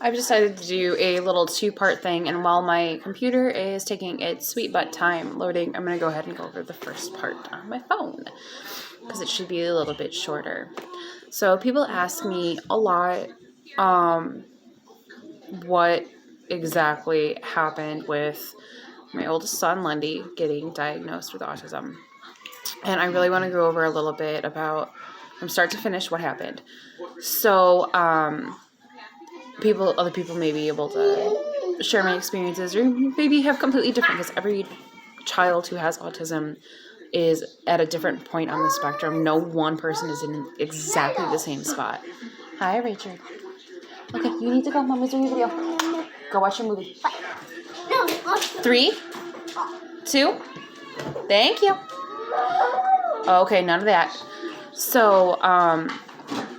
I've decided to do a little two-part thing, and while my computer is taking its sweet butt time loading, I'm going to go ahead and go over the first part on my phone, because it should be a little bit shorter. So people ask me a lot what exactly happened with my oldest son, Lundy, getting diagnosed with autism. And I really want to go over a little bit about, from start to finish, what happened. So, other people may be able to share my experiences or maybe have completely different, because every child who has autism is at a different point on the spectrum. No one person is in exactly the same spot. Hi, Rachel. Okay, you need to go. Mommy's doing a video. Go watch your movie. 3, 2, thank you. Okay, none of that. So,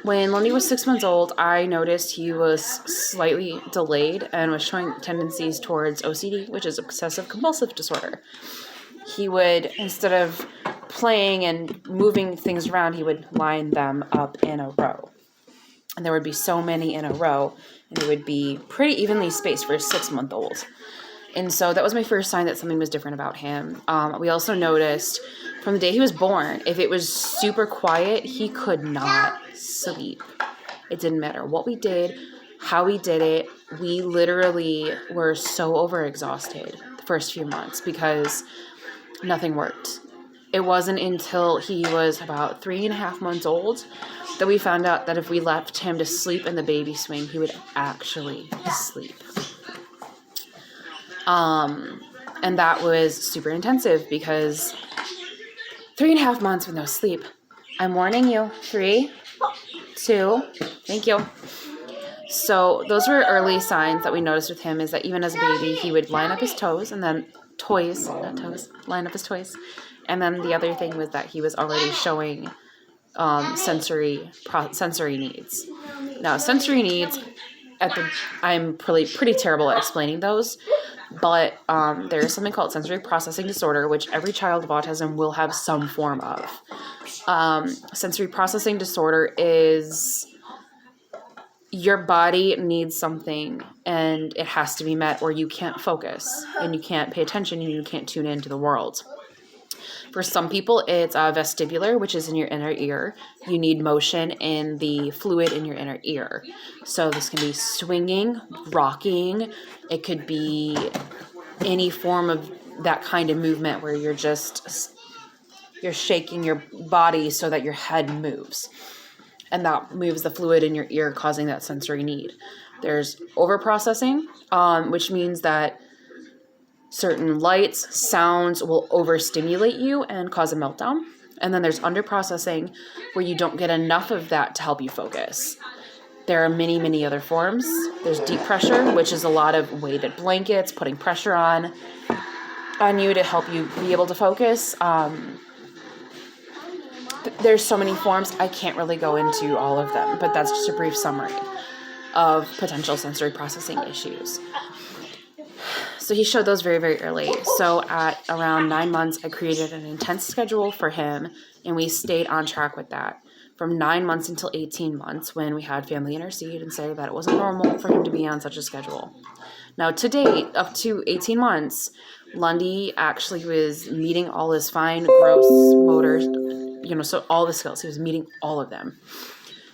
when Lundy was 6 months old, I noticed he was slightly delayed and was showing tendencies towards OCD, which is obsessive compulsive disorder. He would, instead of playing and moving things around, he would line them up in a row. And there would be so many in a row, and it would be pretty evenly spaced for a 6-month-old. And so that was my first sign that something was different about him. We also noticed from the day he was born, if it was super quiet, he could not sleep. It didn't matter what we did, how we did it. We literally were so overexhausted the first few months because nothing worked. It wasn't until he was about 3.5 months old that we found out that if we left him to sleep in the baby swing, he would actually sleep. And that was super intensive because 3.5 months with no sleep. I'm warning you. 3, 2, thank you. So those were early signs that we noticed with him, is that even as a baby, he would line up his toes and then line up his toys. And then the other thing was that he was already showing sensory needs. Now, sensory needs, I'm pretty terrible at explaining those, but there's something called sensory processing disorder, which every child of autism will have some form of. Sensory processing disorder is your body needs something and it has to be met, or you can't focus and you can't pay attention and you can't tune into the world. For some people, it's vestibular, which is in your inner ear. You need motion in the fluid in your inner ear. So this can be swinging, rocking. It could be any form of that kind of movement where you're shaking your body so that your head moves. And that moves the fluid in your ear, causing that sensory need. There's overprocessing, which means that certain lights, sounds will overstimulate you and cause a meltdown. And then there's underprocessing, where you don't get enough of that to help you focus. There are many, many other forms. There's deep pressure, which is a lot of weighted blankets, putting pressure on you to help you be able to focus. There's so many forms. I can't really go into all of them, but that's just a brief summary of potential sensory processing issues. So he showed those very, very early. So at around 9 months, I created an intense schedule for him, and we stayed on track with that from 9 months until 18 months, when we had family intercede and say that it wasn't normal for him to be on such a schedule. Now, to date, up to 18 months, Lundy actually was meeting all his fine, gross motor, so all the skills. He was meeting all of them.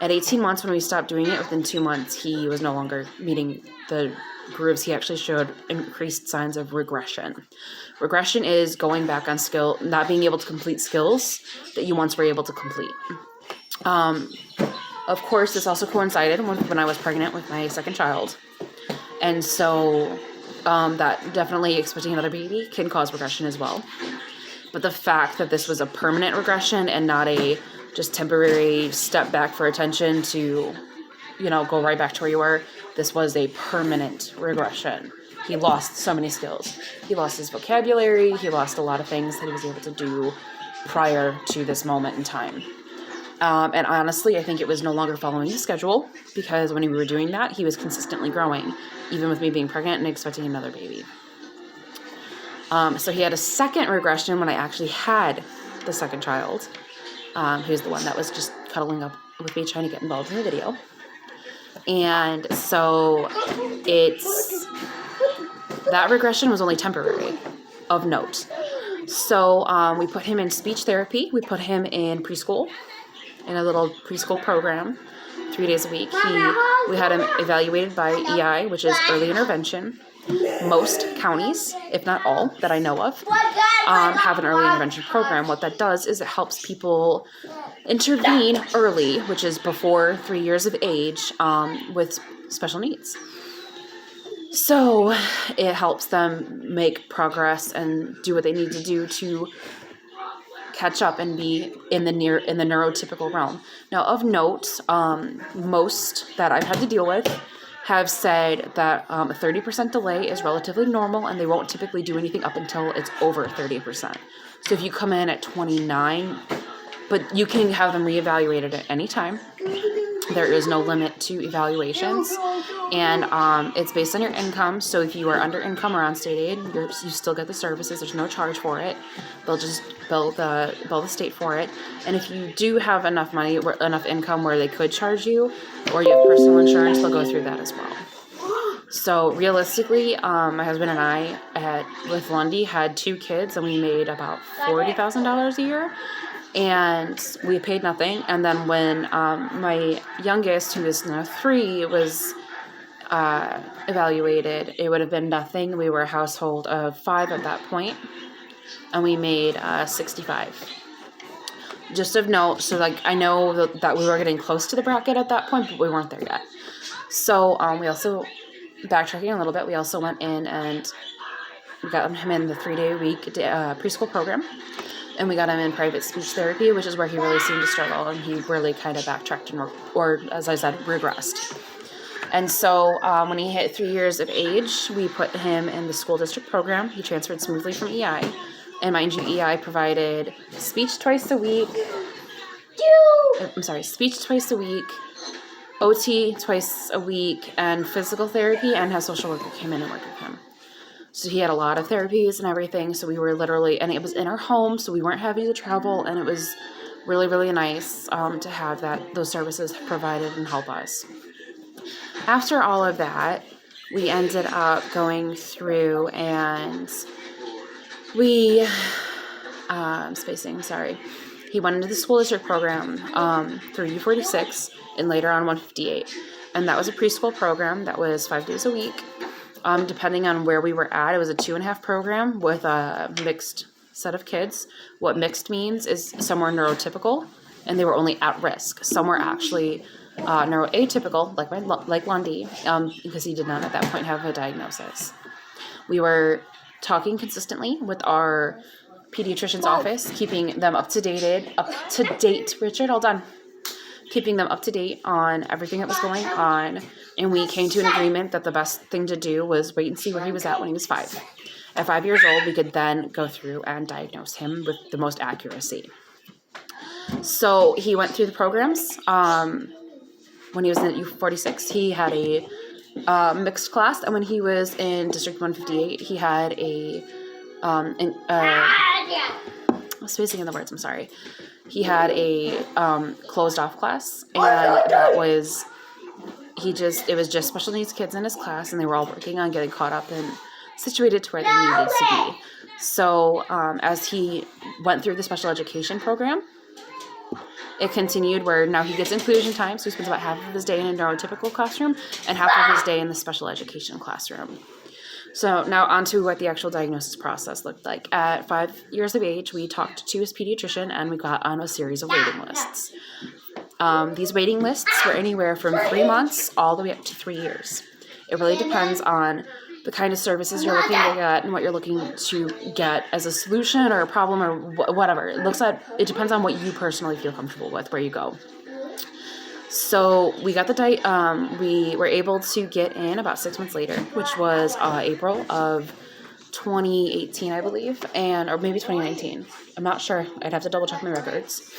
At 18 months, when we stopped doing it, within 2 months, he was no longer meeting the grooves. He actually showed increased signs of regression. Regression is going back on skill, not being able to complete skills that you once were able to complete. Of course, this also coincided when I was pregnant with my second child. And so that definitely, expecting another baby can cause regression as well. But the fact that this was a permanent regression and not a just temporary step back for attention to, go right back to where you were, this was a permanent regression. He lost so many skills. He lost his vocabulary. He lost a lot of things that he was able to do prior to this moment in time. And honestly, I think it was no longer following the schedule, because when we were doing that, he was consistently growing, even with me being pregnant and expecting another baby. So he had a second regression when I actually had the second child, who's the one that was just cuddling up with me trying to get involved in the video. And so that regression was only temporary, of note. So we put him in speech therapy. We put him in preschool, in a little preschool program, 3 days a week. We had him evaluated by EI, which is early intervention. Most counties, if not all that I know of, have an early intervention program. What that does is it helps people intervene early, which is before 3 years of age, with special needs. So it helps them make progress and do what they need to do to catch up and be in the neurotypical realm. Now, of note, most that I've had to deal with have said that a 30% delay is relatively normal, and they won't typically do anything up until it's over 30%. So if you come in at 29, but you can have them reevaluated at any time. There is no limit to evaluations, and it's based on your income. So if you are under income or on state aid, you still get the services. There's no charge for it. They'll just bill the state for it. And if you do have enough money, enough income where they could charge you, or you have personal insurance, they'll go through that as well. So realistically, my husband and I with Lundy had 2 kids, and we made about $40,000 a year. And we paid nothing. And then when my youngest, who is now 3, was evaluated, it would have been nothing. We were a household of 5 at that point, and we made $65. Just of note, so I know that we were getting close to the bracket at that point, but we weren't there yet. So we also, backtracking a little bit, we also went in and we got him in the 3-day-a-week preschool program. And we got him in private speech therapy, which is where he really seemed to struggle, and he really kind of backtracked or as I said, regressed. And so when he hit 3 years of age, we put him in the school district program. He transferred smoothly from EI. And mind you, EI provided speech twice a week, OT twice a week, and physical therapy, and his social worker came in and worked with him. So he had a lot of therapies and everything. So we were literally, and it was in our home, so we weren't having to travel, and it was really, really nice to have those services provided and help us. After all of that, we ended up going through and he went into the school district program through U46 and later on 158. And that was a preschool program that was 5 days a week. Depending on where we were at, it was a 2.5 program with a mixed set of kids. What mixed means is some were neurotypical and they were only at risk. Some were actually neuroatypical, like Lundy, because he did not at that point have a diagnosis. We were talking consistently with our pediatrician's office, keeping them up to date, Richard, all done. Keeping them up to date on everything that was going on, and we came to an agreement that the best thing to do was wait and see where he was at when he was 5. At 5 years old, we could then go through and diagnose him with the most accuracy. So he went through the programs. When he was in U46, he had a mixed class, and when he was in District 158, he had I'm spacing in the words, I'm sorry. He had a closed off class, and it was just special needs kids in his class, and they were all working on getting caught up and situated to where they needed to be. So as he went through the special education program, it continued where now he gets inclusion time, so he spends about half of his day in a neurotypical classroom and half of his day in the special education classroom. So now on to what the actual diagnosis process looked like. At 5 years of age, we talked to his pediatrician, and we got on a series of waiting lists. These waiting lists were anywhere from 3 months all the way up to 3 years. It really depends on the kind of services you're looking to get and what you're looking to get as a solution or a problem or whatever. It depends on what you personally feel comfortable with, where you go. So we got we were able to get in about 6 months later, which was April of 2018, I believe, or maybe 2019. I'm not sure. I'd have to double check my records.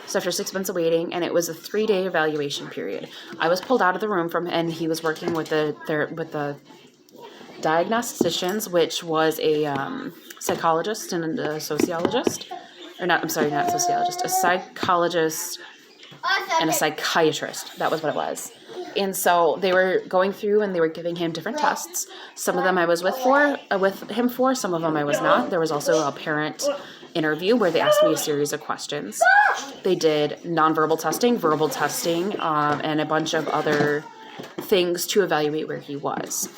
So after 6 months of waiting, and it was a 3-day evaluation period. I was pulled out of the room and he was working with the diagnosticians, which was a psychologist and a sociologist, not sociologist, a psychologist and a psychiatrist. That was what it was. And so they were going through and they were giving him different tests. Some of them I was with him for. Some of them I was not. There was also a parent interview where they asked me a series of questions. They did nonverbal testing, verbal testing, and a bunch of other things to evaluate where he was.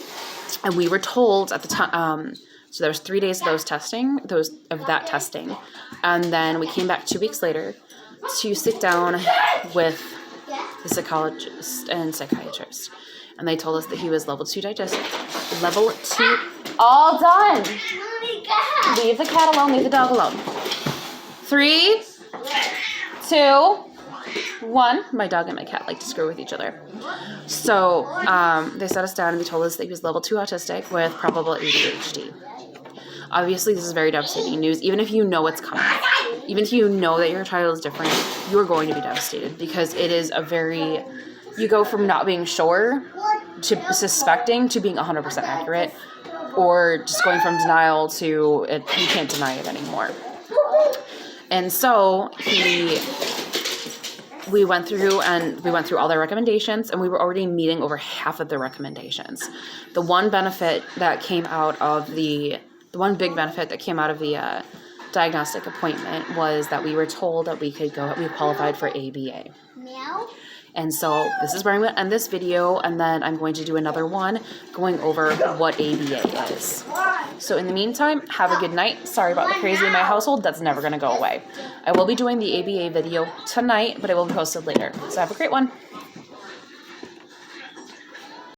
And we were told at the time, so there was 3 days of that testing, and then we came back 2 weeks later to sit down with the psychologist and psychiatrist, and they told us that he was level 2 digestive. Level 2, all done. Leave the cat alone. Leave the dog alone. 3, 2, 1. My dog and my cat like to screw with each other. So they sat us down and they told us that he was level 2 autistic with probable ADHD. Obviously, this is very devastating news. Even if you know it's coming, even if you know that your child is different, you're going to be devastated because it is you go from not being sure to suspecting to being 100% accurate, or just going from denial to you can't deny it anymore. And so we went through all their recommendations, and we were already meeting over half of the recommendations. The one benefit that came out of the big benefit that came out of the diagnostic appointment was that we were told that we qualified for ABA. And so this is where I'm going to end this video, and then I'm going to do another one going over what ABA is. So in the meantime, have a good night. Sorry about the crazy in my household. That's never going to go away. I will be doing the ABA video tonight, but it will be posted later. So have a great one.